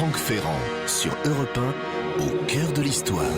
Franck Ferrand sur Europe 1, au cœur de l'histoire.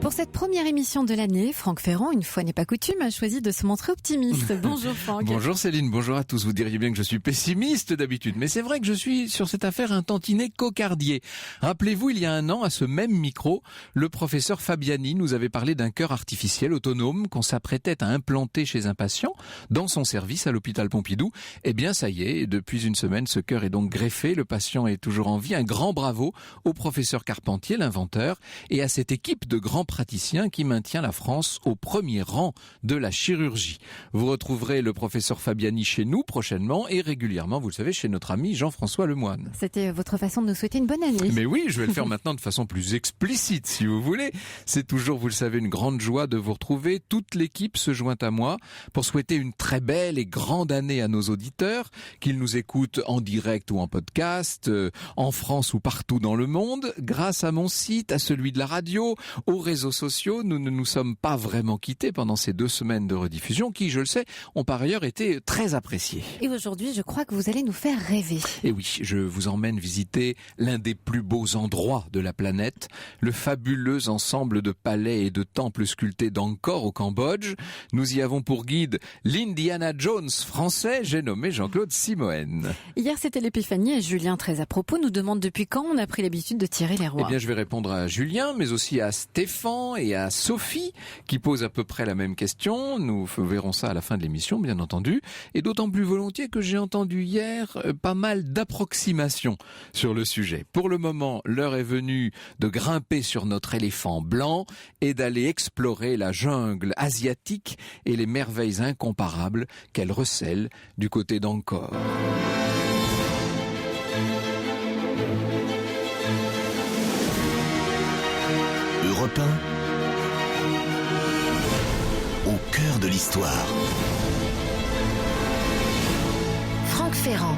Pour cette première émission de l'année, Franck Ferrand, une fois n'est pas coutume, a choisi de se montrer optimiste. Bonjour Franck. Bonjour Céline, bonjour à tous. Vous diriez bien que je suis pessimiste d'habitude, mais c'est vrai que je suis sur cette affaire un tantinet cocardier. Rappelez-vous, il y a un an, à ce même micro, le professeur Fabiani nous avait parlé d'un cœur artificiel autonome qu'on s'apprêtait à implanter chez un patient dans son service à l'hôpital Pompidou. Eh bien ça y est, depuis une semaine, ce cœur est donc greffé, le patient est toujours en vie. Un grand bravo au professeur Carpentier, l'inventeur, et à cette équipe de grands praticien qui maintient la France au premier rang de la chirurgie. Vous retrouverez le professeur Fabiani chez nous prochainement et régulièrement, vous le savez, chez notre ami Jean-François Lemoine. C'était votre façon de nous souhaiter une bonne année. Mais oui, je vais le faire maintenant de façon plus explicite si vous voulez. C'est toujours, vous le savez, une grande joie de vous retrouver. Toute l'équipe se joint à moi pour souhaiter une très belle et grande année à nos auditeurs, qu'ils nous écoutent en direct ou en podcast, en France ou partout dans le monde. Grâce à mon site, à celui de la radio, aux réseaux sociaux, nous ne nous sommes pas vraiment quittés pendant ces 2 semaines de rediffusion qui, je le sais, ont par ailleurs été très appréciées. Et aujourd'hui, je crois que vous allez nous faire rêver. Et oui, je vous emmène visiter l'un des plus beaux endroits de la planète, le fabuleux ensemble de palais et de temples sculptés d'Angkor au Cambodge. Nous y avons pour guide l'Indiana Jones français, j'ai nommé Jean-Claude Simoen. Hier, c'était l'épiphanie et Julien, très à propos, nous demande depuis quand on a pris l'habitude de tirer les rois. Eh bien, je vais répondre à Julien, mais aussi à Stéphane et à Sophie qui posent à peu près la même question. Nous verrons ça à la fin de l'émission, bien entendu, et d'autant plus volontiers que j'ai entendu hier pas mal d'approximations sur le sujet. Pour le moment, l'heure est venue de grimper sur notre éléphant blanc et d'aller explorer la jungle asiatique et les merveilles incomparables qu'elle recèle du côté d'Angkor. Europe 1, au cœur de l'histoire. Franck Ferrand.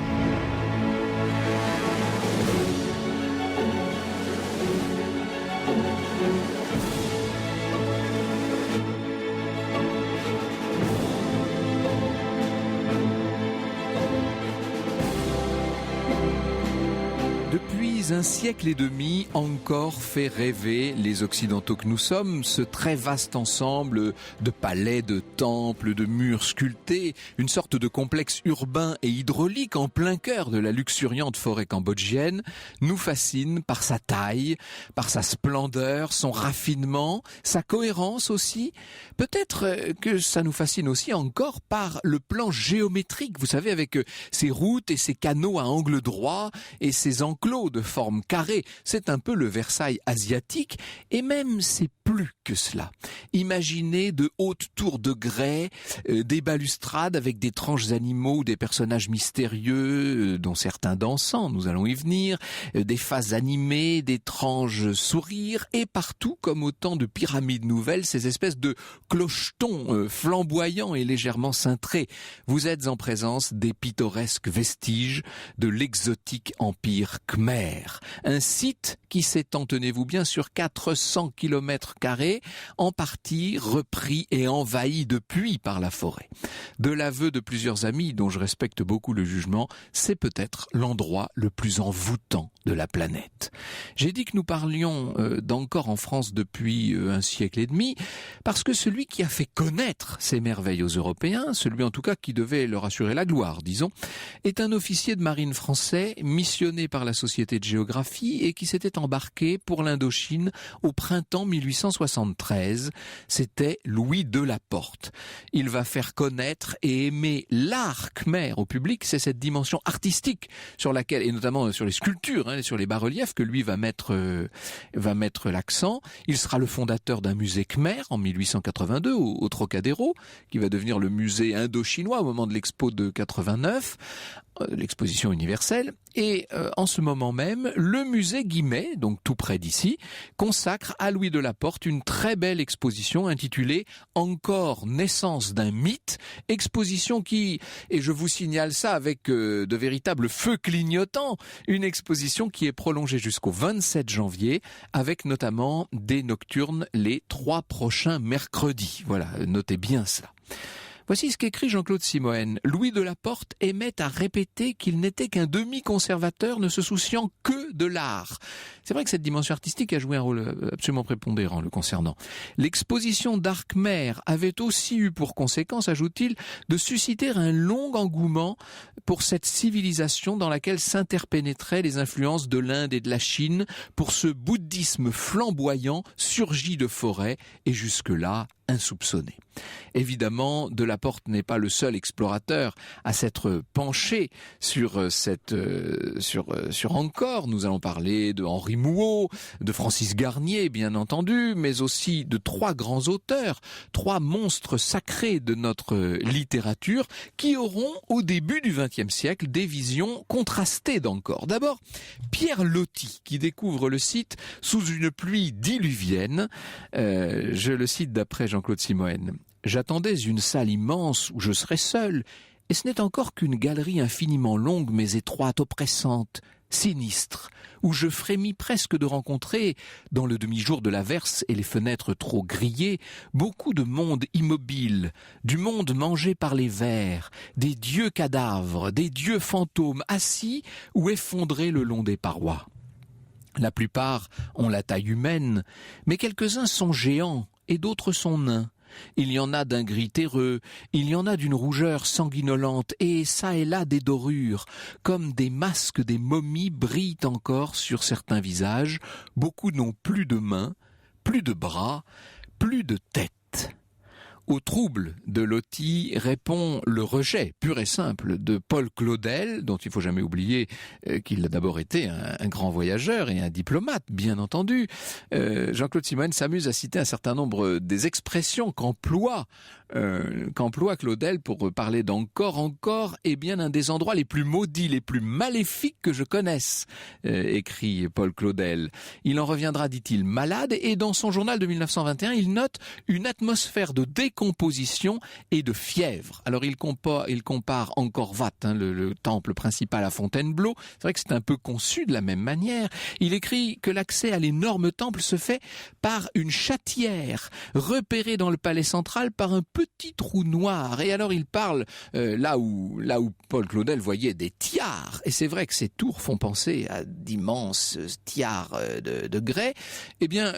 Depuis un siècle et demi, Angkor fait rêver les Occidentaux que nous sommes, ce très vaste ensemble de palais, de temples, de murs sculptés, une sorte de complexe urbain et hydraulique en plein cœur de la luxuriante forêt cambodgienne, nous fascine par sa taille, par sa splendeur, son raffinement, sa cohérence aussi. Peut-être que ça nous fascine aussi encore par le plan géométrique, vous savez, avec ses routes et ses canaux à angle droit et ses enclos de forme carrée. C'est un peu le Versailles asiatique, et même c'est plus que cela. Imaginez de hautes tours de grès, des balustrades avec des tranches animaux ou des personnages mystérieux, dont certains dansants, nous allons y venir, des faces animées, d'étranges sourires, et partout, comme autant de pyramides nouvelles, ces espèces de clochetons flamboyants et légèrement cintrés. Vous êtes en présence des pittoresques vestiges de l'exotique empire Khmer. Un site qui s'étend, tenez-vous bien, sur 400 km², en partie repris et envahi depuis par la forêt. De l'aveu de plusieurs amis, dont je respecte beaucoup le jugement, c'est peut-être l'endroit le plus envoûtant de la planète. J'ai dit que nous parlions d'Angkor en France depuis un siècle et demi, parce que celui qui a fait connaître ces merveilles aux Européens, celui en tout cas qui devait leur assurer la gloire, disons, est un officier de marine français missionné par la Société de géographie et qui s'était embarqué pour l'Indochine au printemps 1873. C'était Louis Delaporte. Il va faire connaître et aimer l'art khmer au public. C'est cette dimension artistique sur laquelle, et notamment sur les sculptures, sur les bas-reliefs, que lui va mettre l'accent. Il sera le fondateur d'un musée khmer en 1882 au Trocadéro, qui va devenir le musée indo-chinois au moment de l'expo de 89. L'exposition universelle, et en ce moment même, le musée Guimet, donc tout près d'ici, consacre à Louis Delaporte une très belle exposition intitulée « Angkor, naissance d'un mythe », exposition qui, et je vous signale ça avec de véritables feux clignotants, une exposition qui est prolongée jusqu'au 27 janvier, avec notamment des nocturnes les 3 prochains mercredis. Voilà, notez bien cela. Voici ce qu'écrit Jean-Claude Simoën. Louis de la Porte aimait à répéter qu'il n'était qu'un demi-conservateur ne se souciant que de l'art. C'est vrai que cette dimension artistique a joué un rôle absolument prépondérant le concernant. L'exposition d'Arcmer avait aussi eu pour conséquence, ajoute-t-il, de susciter un long engouement pour cette civilisation dans laquelle s'interpénétraient les influences de l'Inde et de la Chine, pour ce bouddhisme flamboyant surgi de forêt et jusque-là insoupçonné. Évidemment, de la Porte n'est pas le seul explorateur à s'être penché sur Angkor. Nous allons parler de Henri Mouot, de Francis Garnier, bien entendu, mais aussi de 3 grands auteurs, 3 monstres sacrés de notre littérature qui auront, au début du XXe siècle, des visions contrastées d'Angkor. D'abord, Pierre Loti, qui découvre le site sous une pluie diluvienne. Je le cite d'après Jean-Claude Simoën. « J'attendais une salle immense où je serais seul, et ce n'est encore qu'une galerie infiniment longue mais étroite, oppressante, sinistre, où je frémis presque de rencontrer, dans le demi-jour de l'averse et les fenêtres trop grillées, beaucoup de monde immobile, du monde mangé par les vers, des dieux cadavres, des dieux fantômes assis ou effondrés le long des parois. La plupart ont la taille humaine, mais quelques-uns sont géants et d'autres sont nains. Il y en a d'un gris terreux, il y en a d'une rougeur sanguinolente, et çà et là des dorures, comme des masques des momies brillent encore sur certains visages. Beaucoup n'ont plus de mains, plus de bras, plus de tête. » Au trouble de Loti répond le rejet pur et simple de Paul Claudel, dont il ne faut jamais oublier qu'il a d'abord été un grand voyageur et un diplomate, bien entendu. Jean-Claude Simoën s'amuse à citer un certain nombre des expressions qu'emploie Claudel pour parler d'Angkor. Angkor est bien un des endroits les plus maudits, les plus maléfiques que je connaisse, écrit Paul Claudel. Il en reviendra, dit-il, malade, et dans son journal de 1921, il note une atmosphère de décomposition et de fièvre. Alors il compare Angkor Wat, le temple principal à Fontainebleau. C'est vrai que c'est un peu conçu de la même manière. Il écrit que l'accès à l'énorme temple se fait par une chatière repérée dans le palais central par un petit trou noir. Et alors il parle là où Paul Claudel voyait des tiares. Et c'est vrai que ces tours font penser à d'immenses tiares de grès. Eh bien,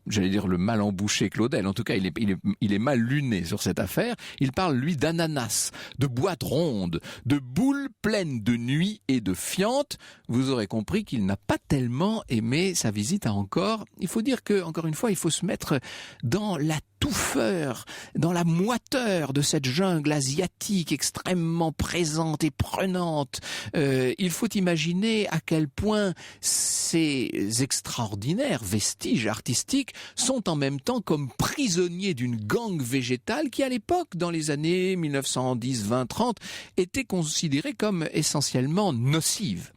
j'allais dire le mal embouché Claudel, en tout cas il est mal luné sur cette affaire. Il parle lui d'ananas, de boîtes rondes, de boules pleines de nuit et de fientes. Vous aurez compris qu'il n'a pas tellement aimé sa visite à Angkor. Il faut dire que, encore une fois, il faut se mettre dans la touffeur, dans la moiteur de cette jungle asiatique extrêmement présente et prenante. Il faut imaginer à quel point ces extraordinaires vestiges artistiques sont en même temps comme prisonniers d'une gangue végétale qui, à l'époque, dans les années 1910, 20, 30, était considérée comme essentiellement nocive.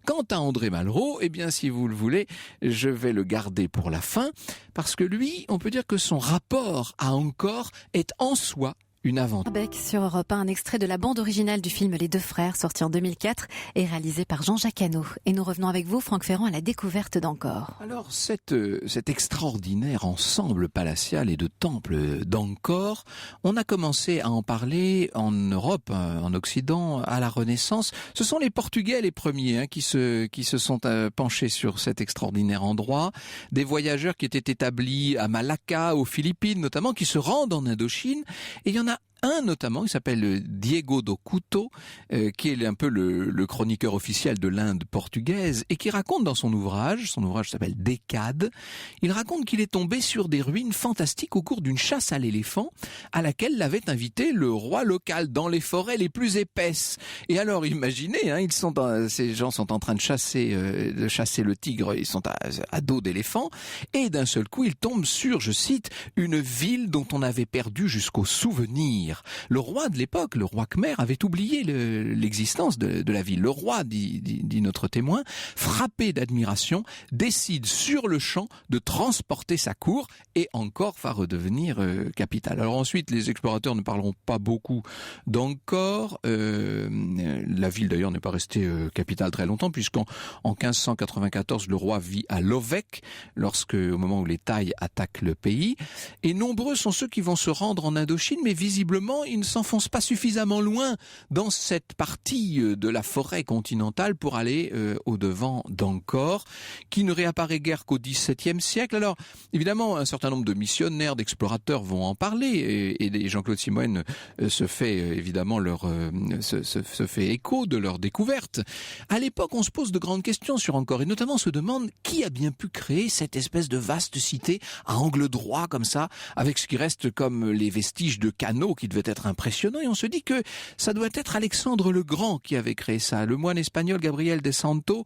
Quant à André Malraux, eh bien, si vous le voulez, je vais le garder pour la fin, parce que lui, on peut dire que son rapport à Angkor est en soi une aventure. Bec sur Europe 1, un extrait de la bande originale du film Les Deux Frères, sorti en 2004 et réalisé par Jean-Jacques Hano. Et nous revenons avec vous, Franck Ferrand, à la découverte d'Angkor. Alors, cet extraordinaire ensemble palatial et de temples d'Angkor, on a commencé à en parler en Europe, en Occident, à la Renaissance. Ce sont les Portugais les premiers qui se sont penchés sur cet extraordinaire endroit. Des voyageurs qui étaient établis à Malacca, aux Philippines notamment, qui se rendent en Indochine. Et il y en a un notamment, il s'appelle Diego do Couto, qui est un peu le chroniqueur officiel de l'Inde portugaise et qui raconte dans son ouvrage s'appelle Décade, il raconte qu'il est tombé sur des ruines fantastiques au cours d'une chasse à l'éléphant à laquelle l'avait invité le roi local dans les forêts les plus épaisses. Et alors imaginez, ces gens sont en train de chasser le tigre, ils sont à dos d'éléphant et d'un seul coup ils tombent sur, je cite, une ville dont on avait perdu jusqu'au souvenir. Khmer. Le roi de l'époque, le roi Khmer, avait oublié l'existence de la ville. Le roi, dit notre témoin, frappé d'admiration, décide sur le champ de transporter sa cour et encore va redevenir capitale. Alors ensuite, les explorateurs ne parleront pas beaucoup d'Angkor. La ville d'ailleurs n'est pas restée capitale très longtemps, puisqu'en 1594, le roi vit à Lovek, au moment où les Thaïs attaquent le pays. Et nombreux sont ceux qui vont se rendre en Indochine, mais visiblement, ils ne s'enfoncent pas suffisamment loin dans cette partie de la forêt continentale pour aller au-devant d'Angkor, qui ne réapparaît guère qu'au XVIIe siècle. Alors, évidemment, un certain nombre de missionnaires, d'explorateurs vont en parler, et Jean-Claude Simoine se fait évidemment se fait écho de leur découverte. À l'époque, on se pose de grandes questions sur Angkor, et notamment on se demande qui a bien pu créer cette espèce de vaste cité à angle droit comme ça, avec ce qui reste comme les vestiges de canaux qui devaient être impressionnants, et on se dit que ça doit être Alexandre le Grand qui avait créé ça. Le moine espagnol Gabriel de Santo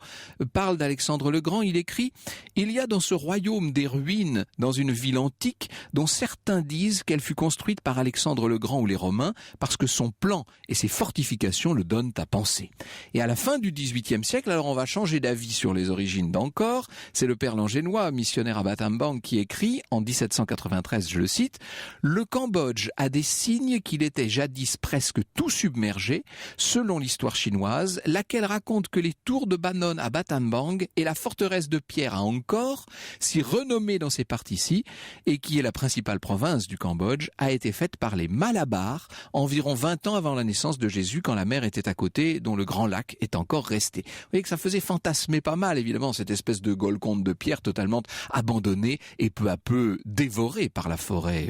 parle d'Alexandre le Grand, il écrit « Il y a dans ce royaume des ruines dans une ville antique dont certains disent qu'elle fut construite par Alexandre le Grand ou les Romains parce que son plan et ses fortifications le donnent à penser. » Et à la fin du XVIIIe siècle, alors on va changer d'avis sur les origines d'Angkor. C'est le père Langénois, missionnaire à Battambang, qui écrit en 1793, je le cite, « Le Cambodge a des signes qu'il était jadis presque tout submergé, selon l'histoire chinoise, laquelle raconte que les tours de Banon à Battambang et la forteresse de pierre à Angkor, si renommée dans ces parties-ci, et qui est la principale province du Cambodge, a été faite par les Malabars environ 20 ans avant la naissance de Jésus, quand la mer était à côté, dont le grand lac est encore resté. » Vous voyez que ça faisait fantasmer pas mal, évidemment, cette espèce de Golconde de pierre totalement abandonnée et peu à peu dévorée par la forêt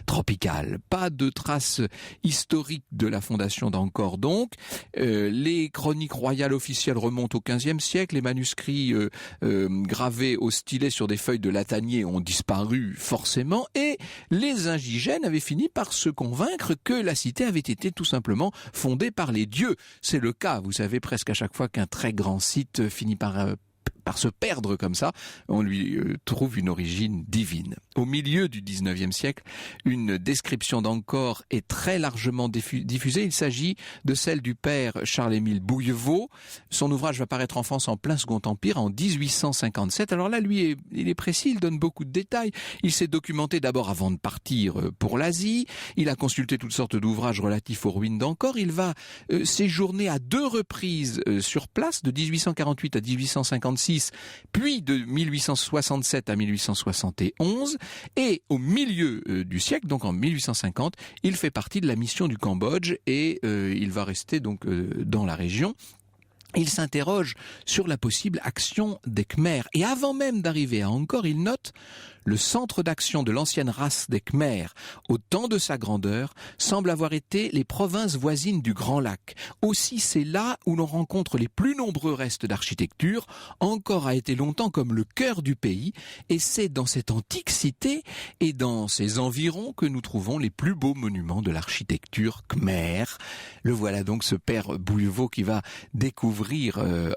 tropicale. Pas de traces historiques de la fondation d'Angkor donc. Les chroniques royales officielles remontent au XVe siècle. Les manuscrits gravés au stylet sur des feuilles de latanier ont disparu forcément, et les indigènes avaient fini par se convaincre que la cité avait été tout simplement fondée par les dieux. C'est le cas, vous savez, presque à chaque fois qu'un très grand site finit par se perdre comme ça, on lui trouve une origine divine. Au milieu du XIXe siècle, une description d'Angkor est très largement diffusée. Il s'agit de celle du père Charles-Émile Bouillevaux. Son ouvrage va paraître en France en plein Second Empire, en 1857. Alors là, lui, il est précis, il donne beaucoup de détails. Il s'est documenté d'abord avant de partir pour l'Asie. Il a consulté toutes sortes d'ouvrages relatifs aux ruines d'Angkor. Il va séjourner à 2 reprises sur place, de 1848 à 1856, puis de 1867 à 1871, et au milieu du siècle, donc en 1850, il fait partie de la mission du Cambodge, et il va rester donc dans la région. Il s'interroge sur la possible action des Khmers, et avant même d'arriver à Angkor, il note: le centre d'action de l'ancienne race des Khmers, au temps de sa grandeur, semble avoir été les provinces voisines du Grand Lac. Aussi, c'est là où l'on rencontre les plus nombreux restes d'architecture. Angkor a été longtemps comme le cœur du pays, et c'est dans cette antique cité et dans ses environs que nous trouvons les plus beaux monuments de l'architecture khmer. Le voilà donc, ce père Bouillevaux, qui va découvrir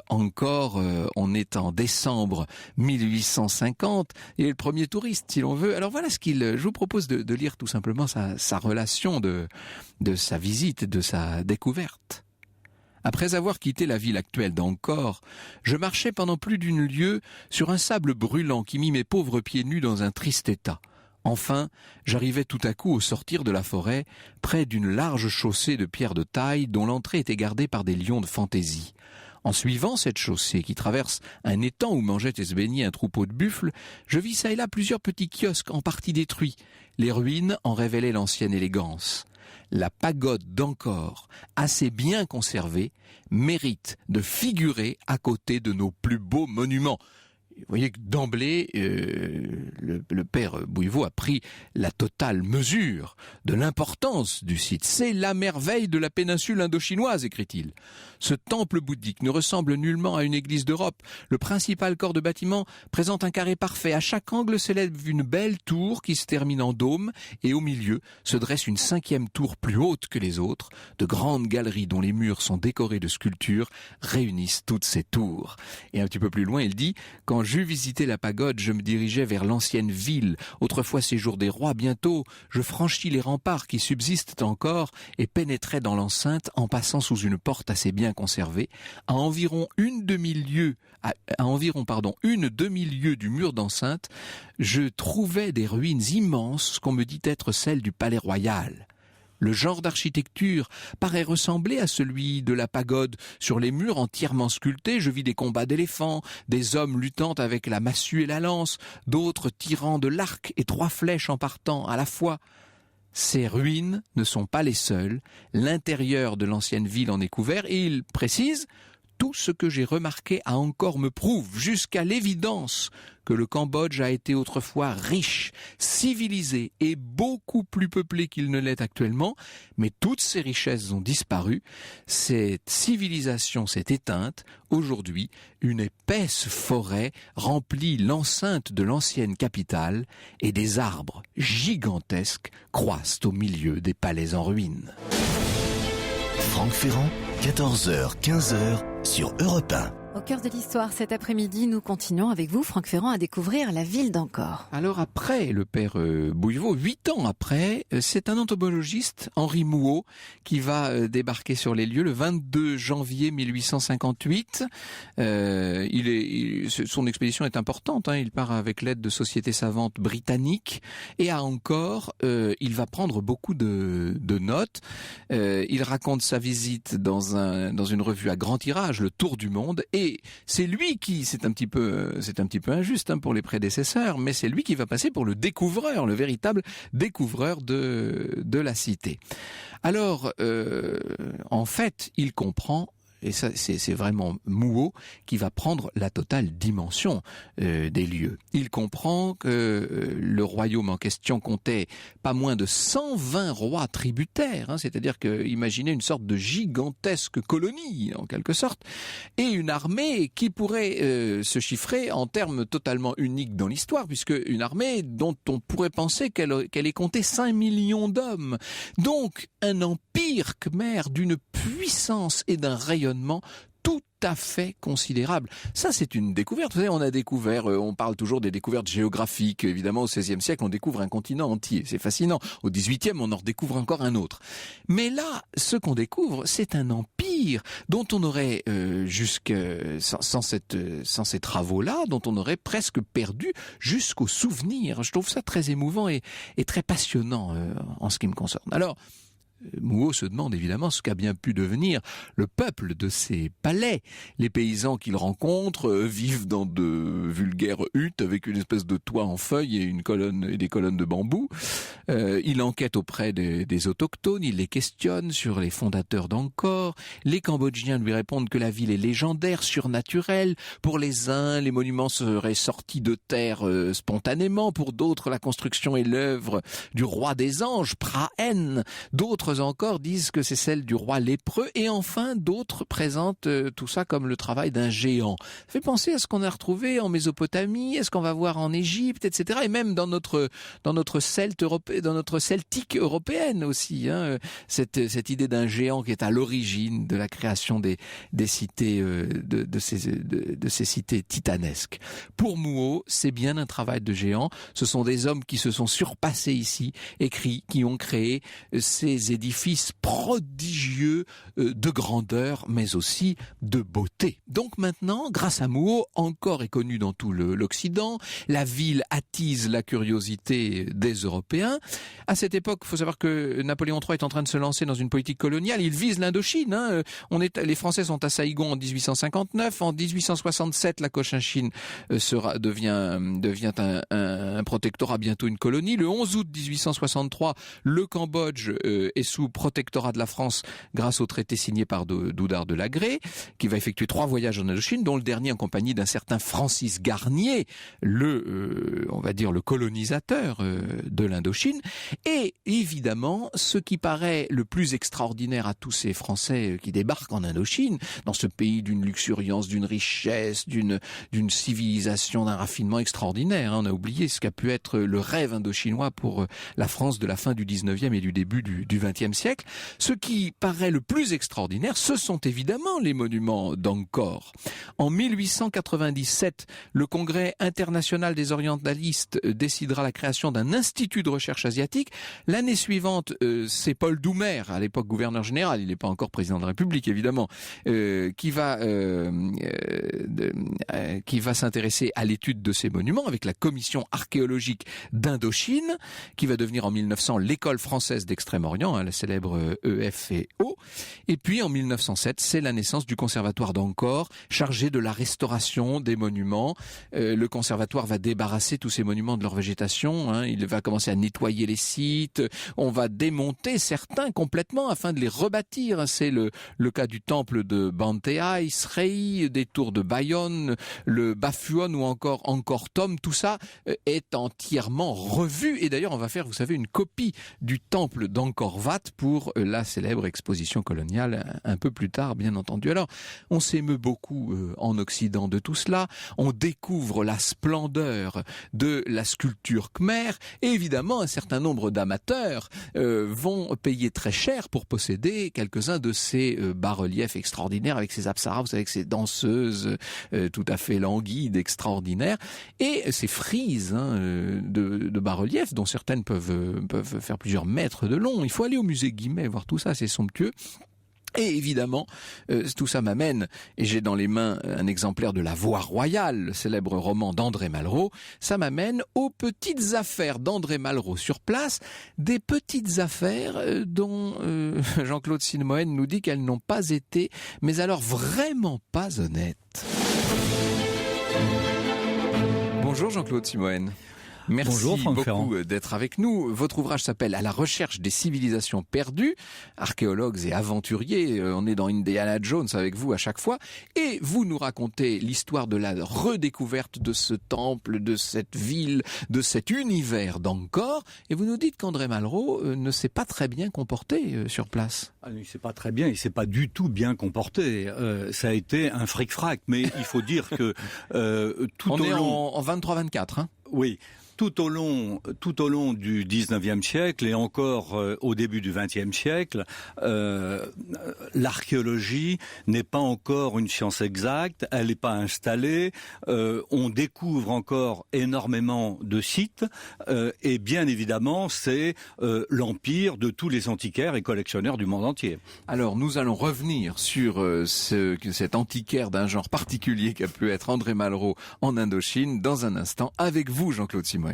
Angkor. On est en décembre 1850, et le premier touriste, si l'on veut. Alors voilà je vous propose de lire tout simplement sa relation de sa visite, de sa découverte. Après avoir quitté la ville actuelle d'Angkor, je marchais pendant plus d'une lieue sur un sable brûlant qui mit mes pauvres pieds nus dans un triste état. Enfin, j'arrivais tout à coup au sortir de la forêt, près d'une large chaussée de pierres de taille dont l'entrée était gardée par des lions de fantaisie. En suivant cette chaussée qui traverse un étang où mangeait et se baignait un troupeau de buffles, je vis çà et là plusieurs petits kiosques en partie détruits. Les ruines en révélaient l'ancienne élégance. La pagode d'Angkor, assez bien conservée, mérite de figurer à côté de nos plus beaux monuments. Vous voyez que d'emblée, le père Bouillevaux a pris la totale mesure de l'importance du site. C'est la merveille de la péninsule indochinoise, écrit-il. Ce temple bouddhique ne ressemble nullement à une église d'Europe. Le principal corps de bâtiment présente un carré parfait. À chaque angle s'élève une belle tour qui se termine en dôme, et au milieu se dresse une 5e tour plus haute que les autres. De grandes galeries dont les murs sont décorés de sculptures réunissent toutes ces tours. Et un petit peu plus loin, il dit: quand Quand j'eus visité la pagode, je me dirigeais vers l'ancienne ville, autrefois séjour des rois. Bientôt, je franchis les remparts qui subsistent encore et pénétrai dans l'enceinte en passant sous une porte assez bien conservée, à environ une demi-lieue du mur d'enceinte. Je trouvais des ruines immenses qu'on me dit être celles du palais royal. Le genre d'architecture paraît ressembler à celui de la pagode. Sur les murs entièrement sculptés, je vis des combats d'éléphants, des hommes luttant avec la massue et la lance, d'autres tirant de l'arc et 3 flèches en partant à la fois. Ces ruines ne sont pas les seules. L'intérieur de l'ancienne ville en est couvert et il précise « Tout ce que j'ai remarqué à Angkor me prouve, jusqu'à l'évidence, que le Cambodge a été autrefois riche, civilisé et beaucoup plus peuplé qu'il ne l'est actuellement, mais toutes ces richesses ont disparu. Cette civilisation s'est éteinte. Aujourd'hui, une épaisse forêt remplit l'enceinte de l'ancienne capitale et des arbres gigantesques croissent au milieu des palais en ruine. » Franck Ferrand, 14h, 15h sur Europe 1. Au cœur de l'histoire, cet après-midi, nous continuons avec vous, Franck Ferrand, à découvrir la ville d'Angkor. Alors après le père Bouillevaux, 8 ans après, c'est un entomologiste, Henri Mouot, qui va débarquer sur les lieux le 22 janvier 1858. Son expédition est importante, il part avec l'aide de sociétés savantes britanniques, et à Angkor, il va prendre beaucoup de notes. Il raconte sa visite dans une revue à grand tirage, Le Tour du Monde, et c'est lui qui, c'est un petit peu injuste pour les prédécesseurs, mais c'est lui qui va passer pour le découvreur, le véritable découvreur de la cité. Alors, en fait, il comprend, et ça c'est vraiment Mouot qui va prendre la totale dimension des lieux. Il comprend que le royaume en question comptait pas moins de 120 rois tributaires, c'est-à-dire que imaginez une sorte de gigantesque colonie en quelque sorte, et une armée qui pourrait se chiffrer en termes totalement uniques dans l'histoire, puisque une armée dont on pourrait penser qu'elle ait compté 5 millions d'hommes. Donc un empire khmer d'une puissance et d'un rayonnement tout à fait considérable. Ça, c'est une découverte. Vous savez, on a découvert, on parle toujours des découvertes géographiques. Évidemment, au XVIe siècle, on découvre un continent entier. C'est fascinant. Au XVIIIe, on en redécouvre encore un autre. Mais là, ce qu'on découvre, c'est un empire dont on aurait, sans ces travaux-là, dont on aurait presque perdu jusqu'au souvenir. Je trouve ça très émouvant et très passionnant en ce qui me concerne. Alors, Mouot se demande évidemment ce qu'a bien pu devenir le peuple de ces palais. Les paysans qu'il rencontre vivent dans de vulgaires huttes avec une espèce de toit en feuilles et des colonnes de bambou. Il enquête auprès des autochtones, il les questionne sur les fondateurs d'Angkor. Les Cambodgiens lui répondent que la ville est légendaire, surnaturelle. Pour les uns, les monuments seraient sortis de terre spontanément. Pour d'autres, la construction est l'œuvre du roi des anges, Praen. D'autres encore disent que c'est celle du roi lépreux, et enfin d'autres présentent tout ça comme le travail d'un géant. Ça fait penser à ce qu'on a retrouvé en Mésopotamie, à ce qu'on va voir en Égypte, etc. Et même dans notre celtique européenne aussi, cette idée d'un géant qui est à l'origine de la création des cités, de ces cités titanesques. Pour Mouot, c'est bien un travail de géant. Ce sont des hommes qui se sont surpassés ici, qui ont créé ces édifices prodigieux de grandeur, mais aussi de beauté. Donc maintenant, grâce à Mouot, Angkor est connu dans tout l'Occident. La ville attise la curiosité des Européens. À cette époque, il faut savoir que Napoléon III est en train de se lancer dans une politique coloniale. Il vise l'Indochine. Les Français sont à Saïgon en 1859. En 1867, la Cochinchine devient un protectorat, bientôt une colonie. Le 11 août 1863, le Cambodge est sous protectorat de la France grâce au traité signé par Doudard de Lagrée, qui va effectuer 3 voyages en Indochine, dont le dernier en compagnie d'un certain Francis Garnier, on va dire le colonisateur de l'Indochine. Et évidemment, ce qui paraît le plus extraordinaire à tous ces Français qui débarquent en Indochine, dans ce pays d'une luxuriance, d'une richesse, d'une civilisation, d'un raffinement extraordinaire. On a oublié ce qu'a pu être le rêve indochinois pour la France de la fin du 19e et du début du XXe siècle. Ce qui paraît le plus extraordinaire, ce sont évidemment les monuments d'Angkor. En 1897, le Congrès international des orientalistes décidera la création d'un institut de recherche asiatique. L'année suivante, c'est Paul Doumer, à l'époque gouverneur général, il n'est pas encore président de la République évidemment, qui va s'intéresser à l'étude de ces monuments avec la commission archéologique d'Indochine, qui va devenir en 1900 l'école française d'Extrême-Orient, la célèbre EFO. Et puis en 1907, c'est la naissance du conservatoire d'Angkor, chargé de la restauration des monuments. Le conservatoire va débarrasser tous ces monuments de leur végétation, il va commencer à nettoyer les sites, on va démonter certains complètement afin de les rebâtir. C'est le cas du temple de Banteay, Srei, des tours de Bayonne, le Bafuon ou encore Angkor Thom. Tout ça est entièrement revu. Et d'ailleurs, on va faire, vous savez, une copie du temple d'Angkor Wat pour la célèbre exposition coloniale un peu plus tard, bien entendu. Alors, on s'émeut beaucoup en Occident de tout cela. On découvre la splendeur de la sculpture khmer. Et évidemment, un certain nombre d'amateurs vont payer très cher pour posséder quelques-uns de ces bas-reliefs extraordinaires avec ces apsaras, vous savez, avec ces danseuses tout à fait languides, extraordinaires, et ces frises de bas-reliefs dont certaines peuvent faire plusieurs mètres de long. Il faut aller au musée Guimet voir tout ça, c'est somptueux. Et évidemment, tout ça m'amène, et j'ai dans les mains un exemplaire de La Voix royale, le célèbre roman d'André Malraux, ça m'amène aux petites affaires d'André Malraux sur place, des petites affaires dont Jean-Claude Simoën nous dit qu'elles n'ont pas été, mais alors vraiment pas honnêtes. Bonjour Jean-Claude Simoën. Merci beaucoup d'être avec nous. Votre ouvrage s'appelle « À la recherche des civilisations perdues ». Archéologues et aventuriers, on est dans Indiana Jones avec vous à chaque fois. Et vous nous racontez l'histoire de la redécouverte de ce temple, de cette ville, de cet univers d'Angkor. Et vous nous dites qu'André Malraux ne s'est pas très bien comporté sur place. Il ne s'est pas très bien, il ne s'est pas du tout bien comporté. Ça a été un fric-frac. Mais il faut dire que tout au long... en 23-24, hein. Oui. Tout au long du 19e siècle et encore au début du 20e siècle, l'archéologie n'est pas encore une science exacte, elle n'est pas installée, on découvre encore énormément de sites et bien évidemment c'est l'empire de tous les antiquaires et collectionneurs du monde entier. Alors nous allons revenir sur cet antiquaire d'un genre particulier qu'a pu être André Malraux en Indochine dans un instant avec vous Jean-Claude Simoën.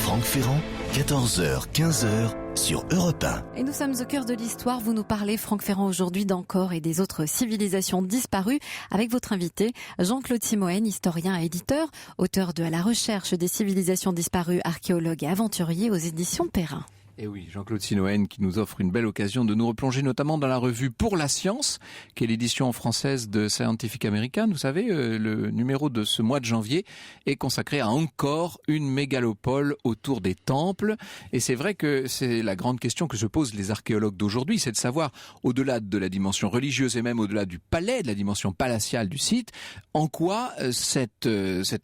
Franck Ferrand, 14h, 15h sur Europe 1. Et nous sommes au cœur de l'histoire. Vous nous parlez, Franck Ferrand, aujourd'hui d'Angkor et des autres civilisations disparues avec votre invité, Jean-Claude Simoën, historien et éditeur, auteur de À la recherche des civilisations disparues, archéologue et aventurier aux éditions Perrin. Et oui, Jean-Claude Simoën qui nous offre une belle occasion de nous replonger notamment dans la revue Pour la Science, qui est l'édition française de Scientific American. Vous savez, le numéro de ce mois de janvier est consacré à Angkor, une mégalopole autour des temples. Et c'est vrai que c'est la grande question que se posent les archéologues d'aujourd'hui, c'est de savoir, au-delà de la dimension religieuse et même au-delà du palais, de la dimension palatiale du site, en quoi cet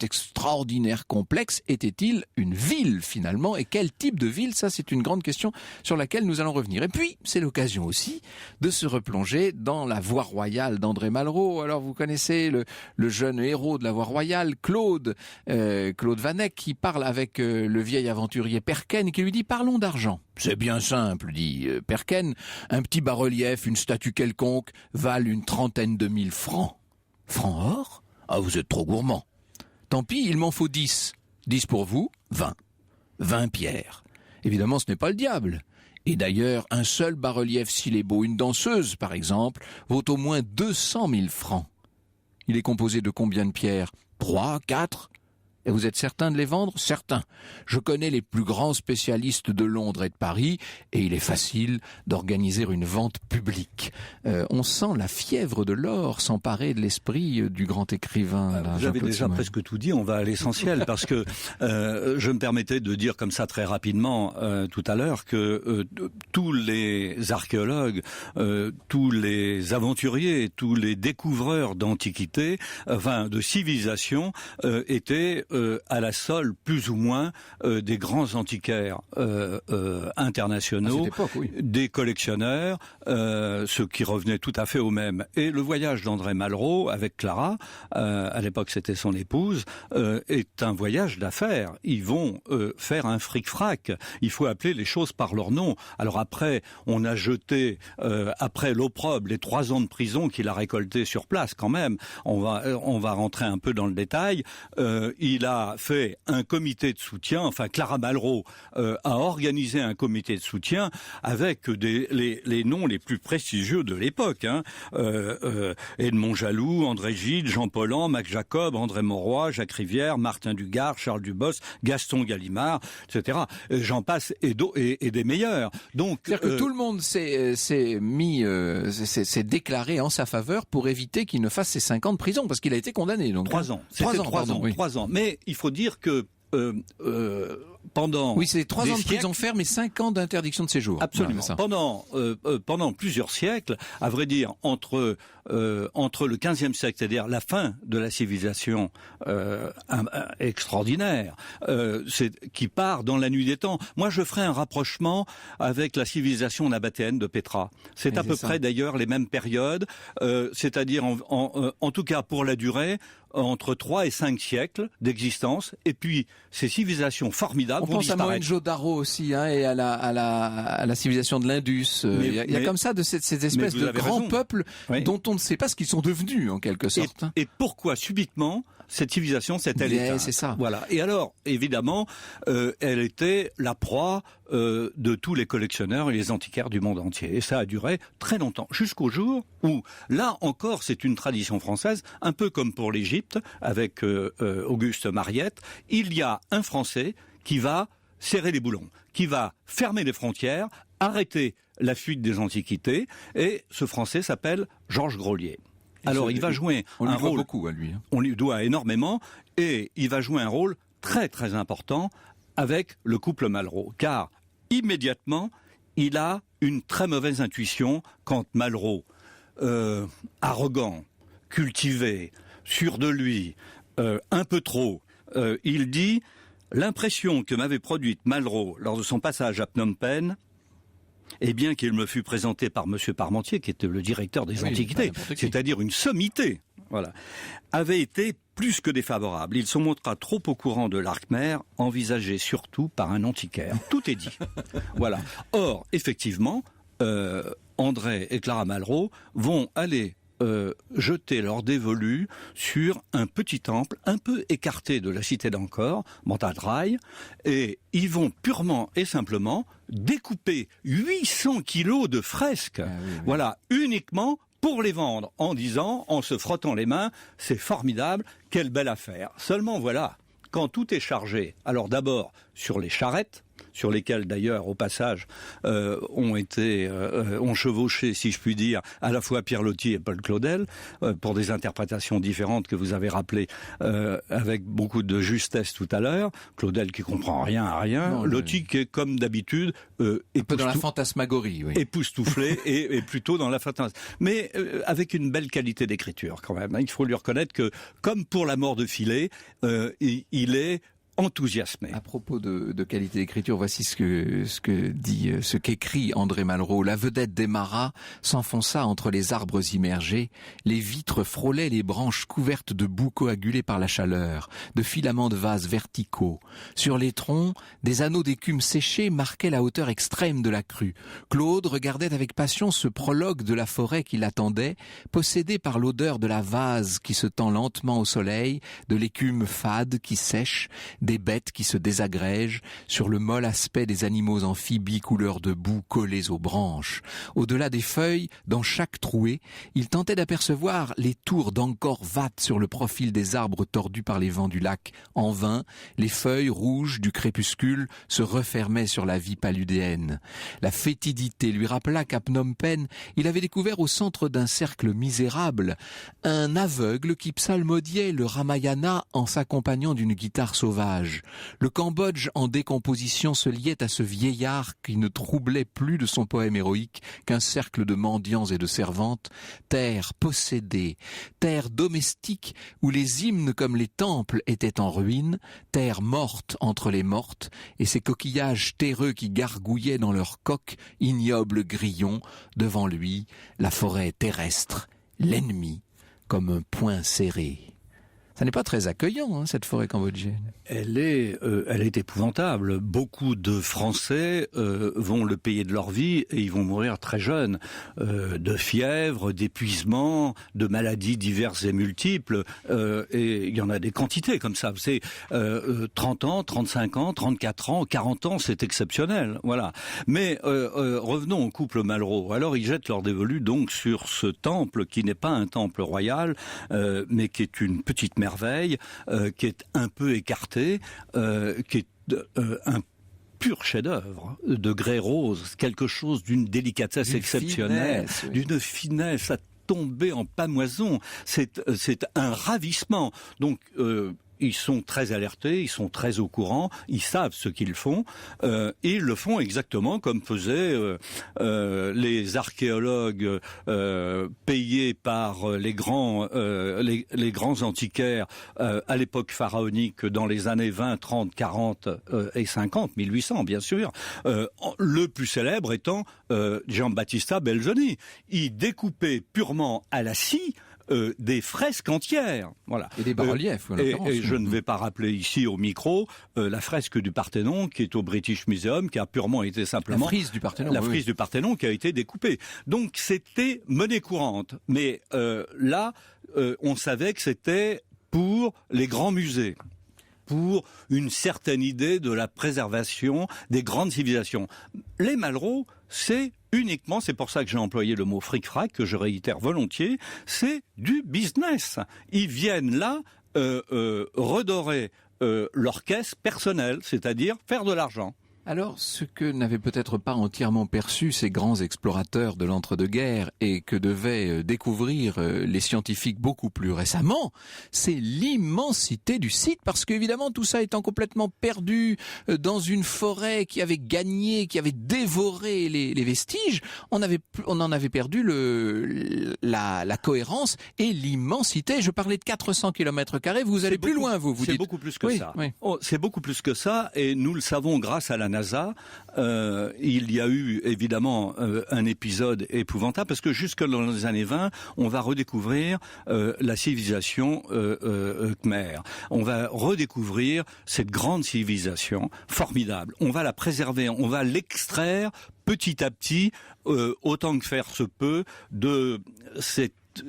extraordinaire complexe était-il une ville finalement, et quel type de ville? Ça, c'est une grande question sur laquelle nous allons revenir. Et puis, c'est l'occasion aussi de se replonger dans la Voix royale d'André Malraux. Alors, vous connaissez le jeune héros de la Voix royale, Claude Van Eyck, qui parle avec le vieil aventurier Perken et qui lui dit « Parlons d'argent ». C'est bien simple, dit Perken. Un petit bas-relief, une statue quelconque, valent une 30 000 francs. Francs or? Ah, vous êtes trop gourmand. Tant pis, il m'en faut 10. 10 pour vous, 20. 20 pierres. Évidemment, ce n'est pas le diable. Et d'ailleurs, un seul bas-relief s'il est beau, une danseuse, par exemple, vaut au moins 200 000 francs. Il est composé de combien de pierres? 3, 4? Et vous êtes certain de les vendre? Certain. Je connais les plus grands spécialistes de Londres et de Paris, et il est facile d'organiser une vente publique. On sent la fièvre de l'or s'emparer de l'esprit du grand écrivain. Vous avez déjà presque tout dit, on va à l'essentiel, parce que je me permettais de dire comme ça très rapidement tout à l'heure que tous les archéologues, tous les aventuriers, tous les découvreurs d'antiquité, enfin de civilisation, étaient à la solde plus ou moins des grands antiquaires internationaux, À cette époque, oui. des collectionneurs, ce qui revenait tout à fait au même. Et le voyage d'André Malraux avec Clara, à l'époque c'était son épouse, est un voyage d'affaires. Ils vont faire un fric-frac. Il faut appeler les choses par leur nom. Alors après, on a jeté, après l'opprobre, les 3 ans de prison qu'il a récolté sur place quand même. On va rentrer un peu dans le détail. Il a fait un comité de soutien, enfin Clara Malraux a organisé un comité de soutien avec les noms les plus prestigieux de l'époque. Edmond Jaloux, André Gide, Jean Paulhan, Mac Jacob, André Mauroy, Jacques Rivière, Martin Dugard, Charles Dubos, Gaston Gallimard, etc. J'en passe et des meilleurs. Donc, c'est-à-dire que tout le monde s'est déclaré en sa faveur pour éviter qu'il ne fasse ses 5 ans de prison, parce qu'il a été condamné. Donc 3 ans. C'était 3 ans. Oui. 3 ans. Mais il faut dire que pendant... Oui, c'est 3 ans de siècles, prison ferme et 5 ans d'interdiction de séjour. Absolument. Voilà, Pendant plusieurs siècles, à vrai dire, entre le XVe siècle, c'est-à-dire la fin de la civilisation extraordinaire, qui part dans la nuit des temps. Moi, je ferai un rapprochement avec la civilisation nabatéenne de Pétra. C'est à peu près d'ailleurs les mêmes périodes, c'est-à-dire en tout cas pour la durée, entre 3 et 5 siècles d'existence, et puis ces civilisations formidables vont disparaître. On pense à Mohenjo-Daro aussi, et à la civilisation de l'Indus. Il y a comme ça ces espèces de grands peuples dont on ne sait pas ce qu'ils sont devenus en quelque sorte. Et pourquoi subitement cette civilisation s'est-elle éteinte ? C'est ça. Voilà. Et alors, évidemment, elle était la proie de tous les collectionneurs et les antiquaires du monde entier. Et ça a duré très longtemps, jusqu'au jour où, là encore, c'est une tradition française, un peu comme pour l'Égypte, avec Auguste Mariette, il y a un Français qui va serrer les boulons, qui va fermer les frontières, arrêter la fuite des antiquités, et ce Français s'appelle Georges Grolier. Alors, il va jouer un rôle... beaucoup à lui. On lui doit énormément, et il va jouer un rôle très très important avec le couple Malraux, car immédiatement, il a une très mauvaise intuition quand Malraux, arrogant, cultivé, sûr de lui, un peu trop, il dit « L'impression que m'avait produite Malraux lors de son passage à Phnom Penh, et bien qu'il me fût présenté par M. Parmentier, qui était le directeur des antiquités, c'est-à-dire une sommité, voilà, avait été plus que défavorable. Il se montra trop au courant de l'Arc-Mer, envisagé surtout par un antiquaire. » Tout est dit. Voilà. Or, effectivement, André et Clara Malraux vont aller jeter leur dévolu sur un petit temple un peu écarté de la cité d'Angkor, Mantadrai, et ils vont purement et simplement découper 800 kilos de fresques, voilà, uniquement pour les vendre, en disant, en se frottant les mains, c'est formidable, quelle belle affaire. Seulement voilà, quand tout est chargé, alors d'abord sur les charrettes, sur lesquels d'ailleurs au passage ont chevauché, si je puis dire, à la fois Pierre Loti et Paul Claudel, pour des interprétations différentes que vous avez rappelées avec beaucoup de justesse tout à l'heure. Claudel qui comprend rien à rien, Loti qui est comme d'habitude un peu dans la fantasmagorie, époustouflé et plutôt dans la fantasmagorie, mais avec une belle qualité d'écriture quand même. Il faut lui reconnaître que, comme pour La mort de Filet, il est enthousiasmé. À propos de qualité d'écriture, voici ce qu'écrit André Malraux. La vedette des maras s'enfonça entre les arbres immergés. Les vitres frôlaient les branches couvertes de boue coagulées par la chaleur, de filaments de vases verticaux. Sur les troncs, des anneaux d'écume séchée marquaient la hauteur extrême de la crue. Claude regardait avec passion ce prologue de la forêt qui l'attendait, possédé par l'odeur de la vase qui se tend lentement au soleil, de l'écume fade qui sèche, des bêtes qui se désagrègent, sur le molle aspect des animaux amphibies couleur de boue collés aux branches. Au-delà des feuilles, dans chaque trouée, il tentait d'apercevoir les tours d'Angkor Wat sur le profil des arbres tordus par les vents du lac. En vain, les feuilles rouges du crépuscule se refermaient sur la vie paludéenne. La fétidité lui rappela qu'à Phnom Penh, il avait découvert au centre d'un cercle misérable un aveugle qui psalmodiait le Ramayana en s'accompagnant d'une guitare sauvage. sauvage. Le Cambodge en décomposition se liait à ce vieillard qui ne troublait plus de son poème héroïque qu'un cercle de mendiants et de servantes, terre possédée, terre domestique où les hymnes comme les temples étaient en ruine, terre morte entre les mortes, et ces coquillages terreux qui gargouillaient dans leurs coques, ignobles grillons, devant lui, la forêt terrestre, l'ennemi, comme un poing serré. Ça n'est pas très accueillant, cette forêt cambodgienne. Elle est épouvantable. Beaucoup de Français vont le payer de leur vie et ils vont mourir très jeunes, de fièvre, d'épuisement, de maladies diverses et multiples. Et il y en a des quantités comme ça. C'est 30 ans, 35 ans, 34 ans, 40 ans, c'est exceptionnel. Voilà. Mais revenons au couple Malraux. Alors ils jettent leur dévolu donc sur ce temple qui n'est pas un temple royal, mais qui est une petite merveille, qui est un peu écartée, qui est un pur chef-d'œuvre de grès rose, quelque chose d'une délicatesse exceptionnelle, d'une finesse à tomber en pâmoison. C'est un ravissement. Donc ils sont très alertés, ils sont très au courant, ils savent ce qu'ils font, et ils le font exactement comme faisaient les archéologues payés par les grands antiquaires à l'époque pharaonique dans les années 20, 30, 40 et 50, 1800 bien sûr, le plus célèbre étant Giambattista Belzoni. Il découpait purement à la scie des fresques entières, voilà. Et des bas-reliefs. Et je ne vais pas rappeler ici au micro la fresque du Parthénon qui est au British Museum, qui a purement été simplement la frise du Parthénon. La frise du Parthénon qui a été découpée. Donc c'était monnaie courante. Mais là, on savait que c'était pour les grands musées, pour une certaine idée de la préservation des grandes civilisations. Les Malraux, c'est uniquement, c'est pour ça que j'ai employé le mot fric-frac, que je réitère volontiers, c'est du business. Ils viennent là redorer leur caisse personnelle, c'est-à-dire faire de l'argent. Alors, ce que n'avaient peut-être pas entièrement perçu ces grands explorateurs de l'entre-deux-guerres et que devaient découvrir les scientifiques beaucoup plus récemment, c'est l'immensité du site, parce qu'évidemment tout ça étant complètement perdu dans une forêt qui avait gagné, qui avait dévoré les vestiges, on en avait perdu la cohérence et l'immensité. Je parlais de 400 km², vous allez plus loin, vous dites. C'est beaucoup plus que ça. Oui. Oh, c'est beaucoup plus que ça, et nous le savons grâce à la NASA. Il y a eu évidemment un épisode épouvantable parce que jusque dans les années 20, on va redécouvrir la civilisation khmer. On va redécouvrir cette grande civilisation formidable. On va la préserver, on va l'extraire petit à petit, autant que faire se peut, de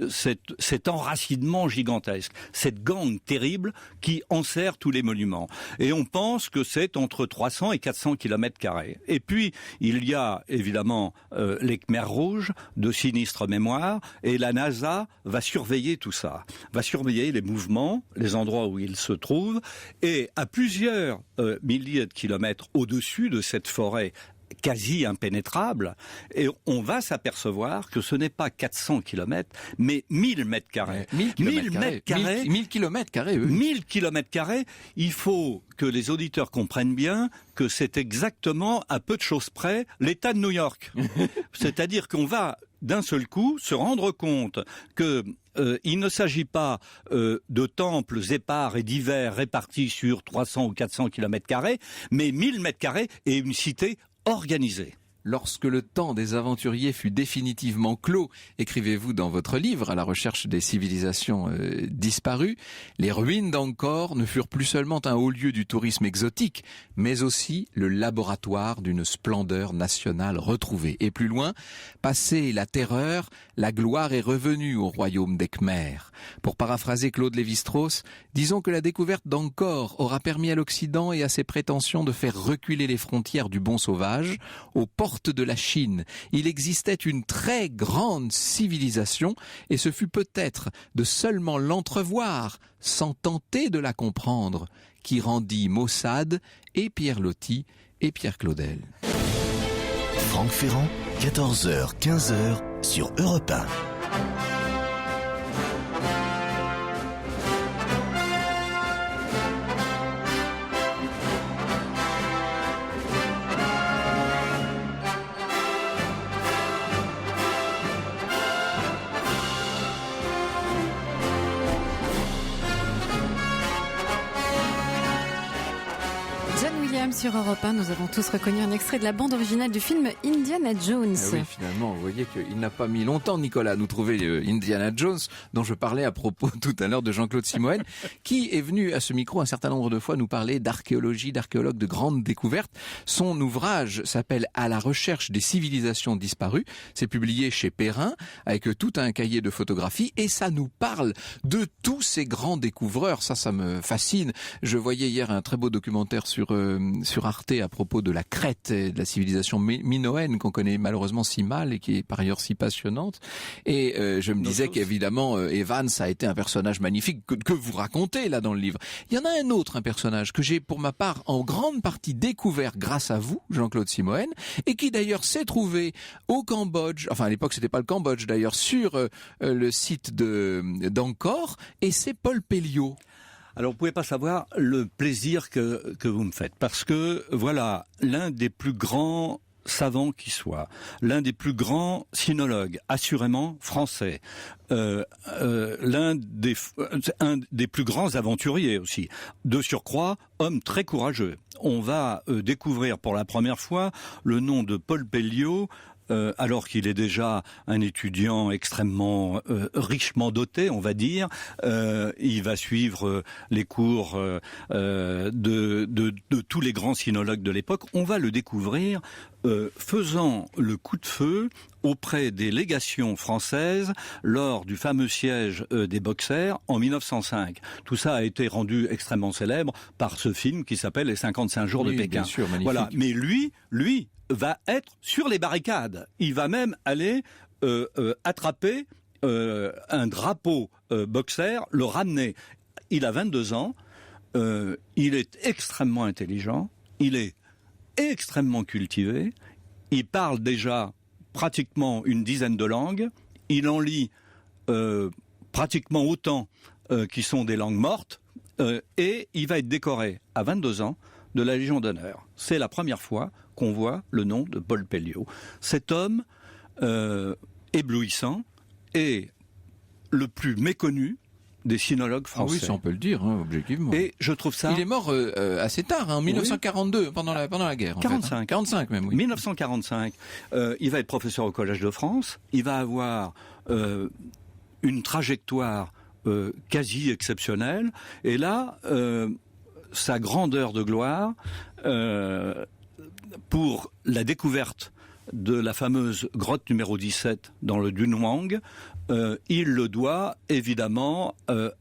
cet enracinement gigantesque, cette gangue terrible qui enserre tous les monuments. Et on pense que c'est entre 300 et 400 km². Et puis, il y a évidemment les Khmers rouges de sinistre mémoire, et la NASA va surveiller tout ça, va surveiller les mouvements, les endroits où ils se trouvent, et à plusieurs milliers de kilomètres au-dessus de cette forêt quasi impénétrable, et on va s'apercevoir que ce n'est pas 400 km, mais 1000 mètres carrés. 1000 km², 1000 km², il faut que les auditeurs comprennent bien que c'est exactement, à peu de choses près, l'État de New York. C'est-à-dire qu'on va d'un seul coup se rendre compte que il ne s'agit pas de temples épars et divers répartis sur 300 ou 400 km², mais 1000 m² et une cité organisée. Lorsque le temps des aventuriers fut définitivement clos, écrivez-vous dans votre livre, à la recherche des civilisations disparues, les ruines d'Angkor ne furent plus seulement un haut lieu du tourisme exotique, mais aussi le laboratoire d'une splendeur nationale retrouvée. Et plus loin, passé la terreur, la gloire est revenue au royaume des Khmers. Pour paraphraser Claude Lévi-Strauss, disons que la découverte d'Angkor aura permis à l'Occident et à ses prétentions de faire reculer les frontières du bon sauvage, aux portes de la Chine. Il existait une très grande civilisation et ce fut peut-être de seulement l'entrevoir, sans tenter de la comprendre, qui rendit Maussade et Pierre Loti et Pierre Claudel. Franck Ferrand, 14h, 15h sur Europe 1. Williams sur Europe 1. Nous avons tous reconnu un extrait de la bande originale du film Indiana Jones. Ah oui, finalement, vous voyez qu'il n'a pas mis longtemps, Nicolas, à nous trouver Indiana Jones, dont je parlais à propos tout à l'heure de Jean-Claude Simoën, qui est venu à ce micro un certain nombre de fois nous parler d'archéologie, d'archéologue de grandes découvertes. Son ouvrage s'appelle À la recherche des civilisations disparues. C'est publié chez Perrin, avec tout un cahier de photographies, et ça nous parle de tous ces grands découvreurs. Ça me fascine. Je voyais hier un très beau documentaire sur Arte à propos de la Crète et de la civilisation minoenne qu'on connaît malheureusement si mal et qui est par ailleurs si passionnante. Et je me disais qu'évidemment Evans a été un personnage magnifique que vous racontez là dans le livre. Il y en a un personnage que j'ai pour ma part en grande partie découvert grâce à vous, Jean-Claude Simoën, et qui d'ailleurs s'est trouvé au Cambodge, enfin à l'époque c'était pas le Cambodge d'ailleurs, sur le site d'Angkor, et c'est Paul Pelliot. Alors vous pouvez pas savoir le plaisir que vous me faites, parce que voilà, l'un des plus grands savants qui soit, l'un des plus grands sinologues, assurément français, un des plus grands aventuriers aussi, de surcroît, homme très courageux. On va découvrir pour la première fois le nom de Paul Pelliot, alors qu'il est déjà un étudiant extrêmement richement doté, on va dire. Il va suivre les cours de tous les grands sinologues de l'époque. On va le découvrir faisant le coup de feu auprès des légations françaises lors du fameux siège des Boxers en 1905. Tout ça a été rendu extrêmement célèbre par ce film qui s'appelle Les 55 jours de Pékin. Bien sûr, magnifique. Voilà. Mais lui va être sur les barricades. Il va même aller attraper un drapeau Boxer, le ramener. Il a 22 ans, il est extrêmement intelligent, il est extrêmement cultivé, il parle déjà pratiquement une dizaine de langues, il en lit pratiquement autant qui sont des langues mortes, et il va être décoré à 22 ans de la Légion d'honneur. C'est la première fois qu'on voit le nom de Paul Pelliot. Cet homme éblouissant est le plus méconnu des sinologues français. Ah oui, ça on peut le dire, hein, objectivement. Et je trouve ça... Il est mort assez tard, en 1942, pendant la guerre. 45. Hein. 45 même, oui. 1945. Il va être professeur au Collège de France. Il va avoir une trajectoire quasi exceptionnelle. Et là, sa grandeur de gloire pour la découverte de la fameuse grotte numéro 17 dans le Dunhuang, il le doit évidemment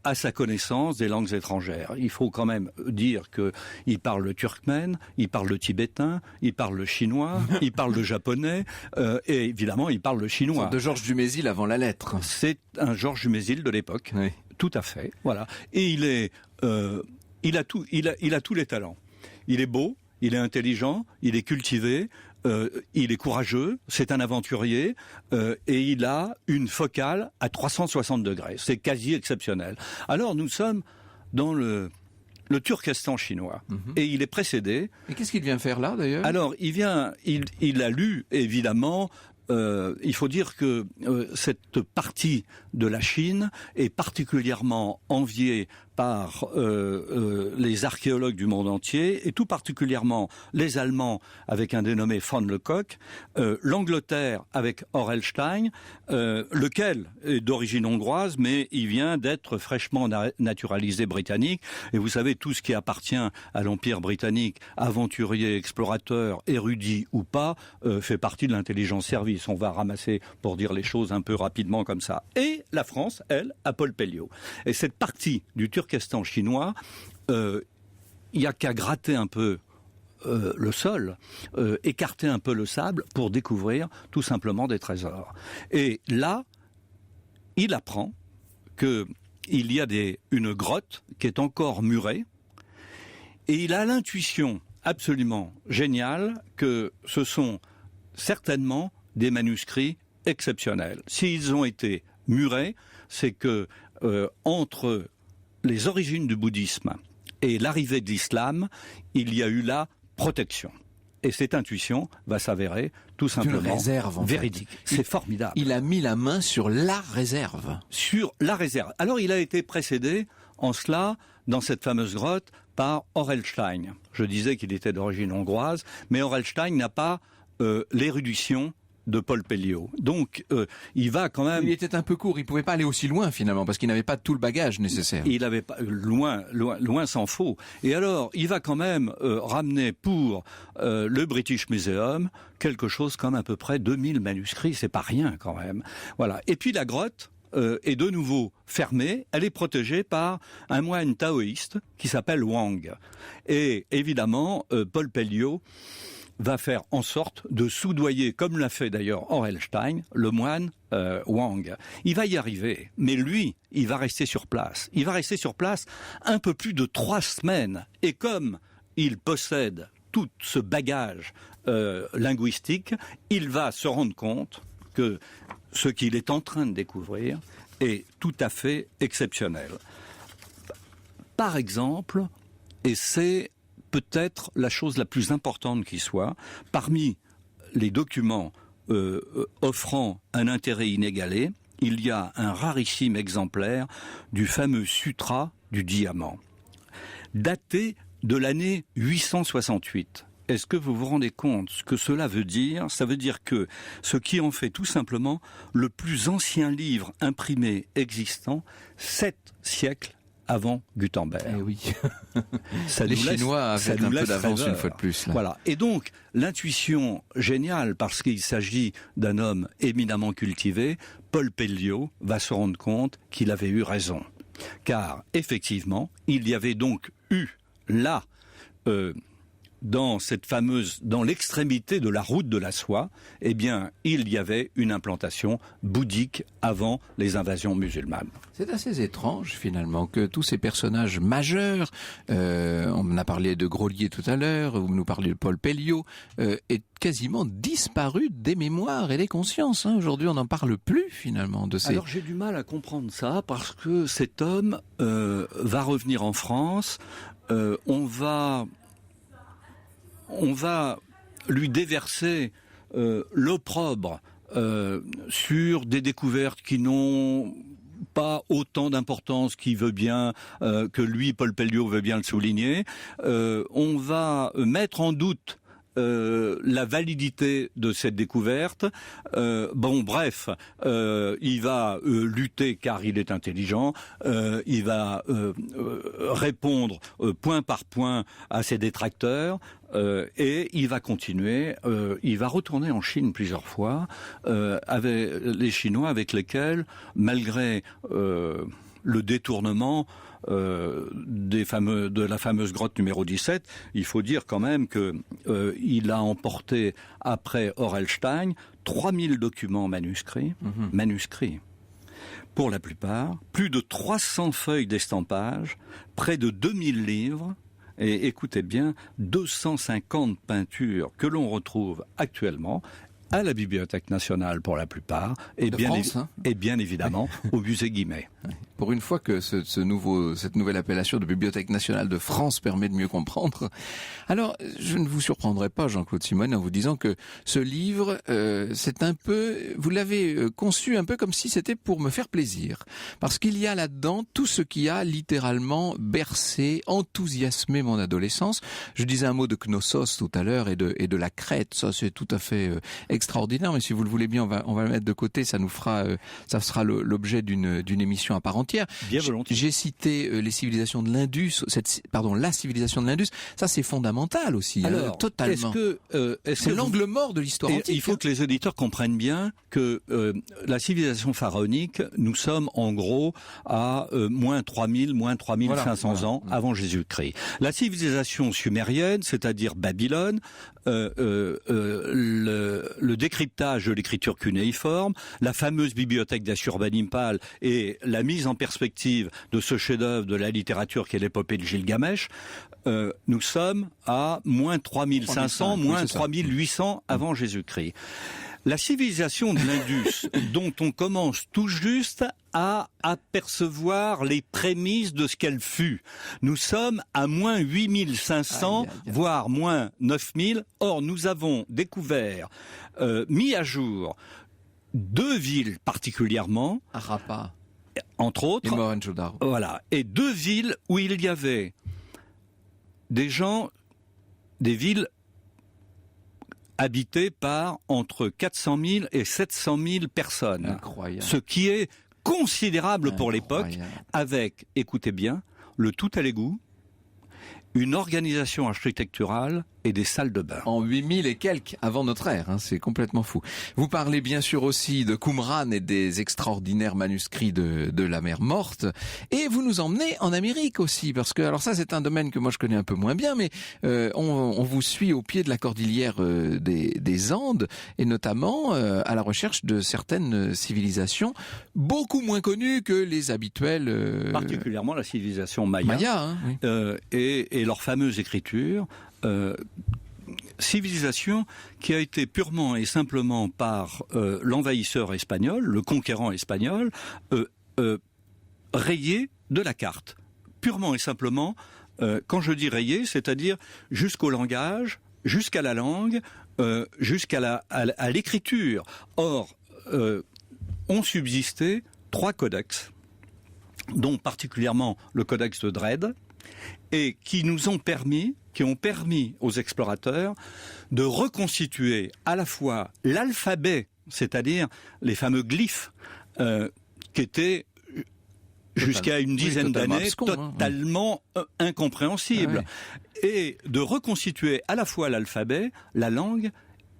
à sa connaissance des langues étrangères. Il faut quand même dire qu'il parle le turkmène, il parle le tibétain, il parle le chinois, il parle le japonais, et évidemment il parle le chinois. De Georges Dumézil avant la lettre. C'est un Georges Dumézil de l'époque, oui. Tout à fait. Voilà. Et il a tous les talents. Il est beau, il est intelligent, il est cultivé. Il est courageux, c'est un aventurier, et il a une focale à 360 degrés. C'est quasi exceptionnel. Alors nous sommes dans le Turkestan chinois, et il est précédé. Et qu'est-ce qu'il vient faire là d'ailleurs ? Alors il a lu évidemment. Il faut dire que cette partie de la Chine est particulièrement enviée par les archéologues du monde entier, et tout particulièrement les Allemands avec un dénommé von Lecoq, l'Angleterre avec Orelstein, lequel est d'origine hongroise, mais il vient d'être fraîchement naturalisé britannique. Et vous savez, tout ce qui appartient à l'Empire britannique, aventurier, explorateur, érudit ou pas, fait partie de l'intelligence service. On va ramasser, pour dire les choses un peu rapidement comme ça. Et la France, elle, a Paul Pelliot. Et cette partie du Turkestan chinois, il n'y a qu'à gratter un peu le sol, écarter un peu le sable pour découvrir tout simplement des trésors. Et là, il apprend qu'il y a une grotte qui est encore murée, et il a l'intuition absolument géniale que ce sont certainement des manuscrits exceptionnels. S'ils ont été murés, c'est que entre les origines du bouddhisme et l'arrivée de l'islam, il y a eu la protection. Et cette intuition va s'avérer tout simplement véridique. C'est formidable. Il a mis la main sur la réserve. Sur la réserve. Alors il a été précédé en cela, dans cette fameuse grotte, par Orelstein. Je disais qu'il était d'origine hongroise, mais Orelstein n'a pas l'érudition de Paul Pelliot. Donc, il va quand même... Il était un peu court, il pouvait pas aller aussi loin finalement, parce qu'il n'avait pas tout le bagage nécessaire. Il avait pas loin s'en faut. Et alors, il va quand même ramener pour le British Museum quelque chose comme à peu près 2000 manuscrits. C'est pas rien quand même. Voilà. Et puis la grotte est de nouveau fermée. Elle est protégée par un moine taoïste qui s'appelle Wang. Et évidemment, Paul Pelliot va faire en sorte de soudoyer, comme l'a fait d'ailleurs Orelstein, le moine Wang. Il va y arriver, mais lui, il va rester sur place. Il va rester sur place un peu plus de 3 semaines. Et comme il possède tout ce bagage linguistique, il va se rendre compte que ce qu'il est en train de découvrir est tout à fait exceptionnel. Par exemple, et c'est peut-être la chose la plus importante qui soit, parmi les documents offrant un intérêt inégalé, il y a un rarissime exemplaire du fameux Sutra du diamant, daté de l'année 868. Est-ce que vous vous rendez compte ce que cela veut dire ? Ça veut dire que ce qui en fait tout simplement le plus ancien livre imprimé existant, 7 siècles avant Gutenberg. Eh oui. Les Chinois avaient un peu d'avance une fois de plus. Là. Voilà. Et donc, l'intuition géniale, parce qu'il s'agit d'un homme éminemment cultivé, Paul Pelliot va se rendre compte qu'il avait eu raison. Car, effectivement, il y avait donc eu là, dans l'extrémité de la route de la soie, eh bien, il y avait une implantation bouddhique avant les invasions musulmanes. C'est assez étrange, finalement, que tous ces personnages majeurs, on a parlé de Grolier tout à l'heure, vous nous parlez de Paul Pelliot, aient quasiment disparu des mémoires et des consciences. Aujourd'hui, on n'en parle plus, finalement, de ces... Alors, j'ai du mal à comprendre ça, parce que cet homme va revenir en France, on va lui déverser l'opprobre sur des découvertes qui n'ont pas autant d'importance qu'il veut bien, que lui, Paul Pelliot, veut bien le souligner. On va mettre en doute la validité de cette découverte. Bref, il va lutter car il est intelligent, il va répondre point par point à ses détracteurs, et il va continuer, il va retourner en Chine plusieurs fois, avec les Chinois avec lesquels, malgré le détournement de la fameuse grotte numéro 17, il faut dire quand même que il a emporté après Orelstein 3000 documents manuscrits, pour la plupart, plus de 300 feuilles d'estampage, près de 2000 livres, et écoutez bien, 250 peintures que l'on retrouve actuellement à la Bibliothèque nationale pour la plupart, et bien évidemment au musée Guimet. Pour une fois que cette nouvelle appellation de Bibliothèque nationale de France permet de mieux comprendre. Alors, je ne vous surprendrai pas, Jean-Claude Simoine, en vous disant que ce livre, c'est un peu, vous l'avez conçu un peu comme si c'était pour me faire plaisir. Parce qu'il y a là-dedans tout ce qui a littéralement bercé, enthousiasmé mon adolescence. Je disais un mot de Knossos tout à l'heure et de la Crète. Ça, c'est tout à fait extraordinaire. Mais si vous le voulez bien, on va le mettre de côté. Ça sera l'objet d'une émission à part entière. Bien volontiers. J'ai cité les civilisations de l'Indus, la civilisation de l'Indus. Ça, c'est fondamental aussi. Alors, totalement. C'est l'angle mort de l'histoire antique. Il faut que les auditeurs comprennent bien que la civilisation pharaonique, nous sommes en gros à moins 3000, moins 3500 ans avant Jésus-Christ. La civilisation sumérienne, c'est-à-dire Babylone, le décryptage de l'écriture cunéiforme, la fameuse bibliothèque d'Ashurbanipal et la mise en perspective de ce chef-d'œuvre de la littérature qui est l'épopée de Gilgamesh, nous sommes à moins 3500, moins 3800 avant Jésus-Christ. La civilisation de l'Indus, dont on commence tout juste à apercevoir les prémices de ce qu'elle fut. Nous sommes à moins 8500, voire moins 9000. Or, nous avons découvert, mis à jour, 2 villes particulièrement. Harappa. Entre autres. Et Mohenjo-Daro. Voilà. Et 2 villes où il y avait des villes habitées par entre 400 000 et 700 000 personnes. Incroyable. Ce qui est considérable pour l'époque, avec, écoutez bien, le tout à l'égout, une organisation architecturale et des salles de bain. En 8000 et quelques avant notre ère, hein, c'est complètement fou. Vous parlez bien sûr aussi de Qumran et des extraordinaires manuscrits de la mer Morte, et vous nous emmenez en Amérique aussi, parce que alors ça c'est un domaine que moi je connais un peu moins bien, mais on vous suit au pied de la cordillère des Andes, et notamment à la recherche de certaines civilisations beaucoup moins connues que les habituelles. Particulièrement la civilisation Maya, Maya, hein, oui. Et leur fameuse écriture. Civilisation qui a été purement et simplement par l'envahisseur espagnol, le conquérant espagnol, rayée de la carte. Purement et simplement, quand je dis rayée, c'est-à-dire jusqu'au langage, jusqu'à la langue, jusqu'à à l'écriture. Or, ont subsisté 3 codex, dont particulièrement le codex de Dred, et qui ont permis aux explorateurs de reconstituer à la fois l'alphabet, c'est-à-dire les fameux glyphes, qui étaient jusqu'à une dizaine d'années totalement incompréhensibles, et de reconstituer à la fois l'alphabet, la langue,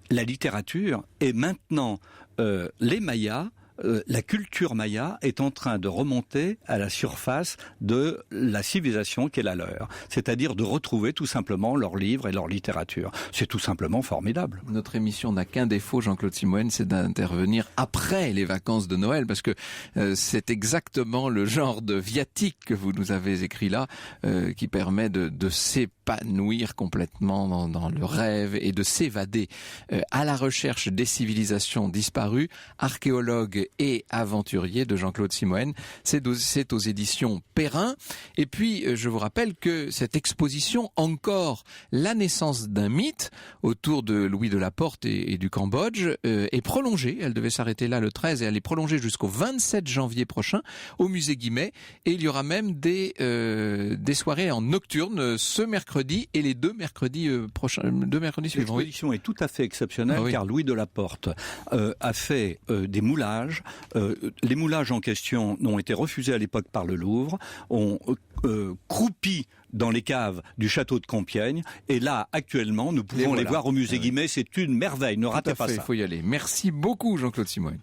la littérature, et maintenant les Mayas. La culture maya est en train de remonter à la surface de la civilisation qui est la leur. C'est-à-dire de retrouver tout simplement leurs livres et leur littérature. C'est tout simplement formidable. Notre émission n'a qu'un défaut, Jean-Claude Simoën, c'est d'intervenir après les vacances de Noël, parce que c'est exactement le genre de viatique que vous nous avez écrit là, qui permet de s'épanouir complètement dans le rêve et de s'évader à la recherche des civilisations disparues. Archéologue et aventurier de Jean-Claude Simoën. C'est aux éditions Perrin. Et puis, je vous rappelle que cette exposition, encore la naissance d'un mythe, autour de Louis de la Porte et du Cambodge, est prolongée. Elle devait s'arrêter là le 13 et elle est prolongée jusqu'au 27 janvier prochain au musée Guimet. Et il y aura même des soirées en nocturne ce mercredi et les deux mercredis suivants. L'exposition est tout à fait exceptionnelle, car Louis de la Porte a fait des moulages. Les moulages en question ont été refusés à l'époque par le Louvre, ont croupi dans les caves du château de Compiègne, et là actuellement nous pouvons les voir au musée Guimet. C'est une merveille, ne ratez pas ça. Il faut y aller. Merci beaucoup Jean-Claude Simoën.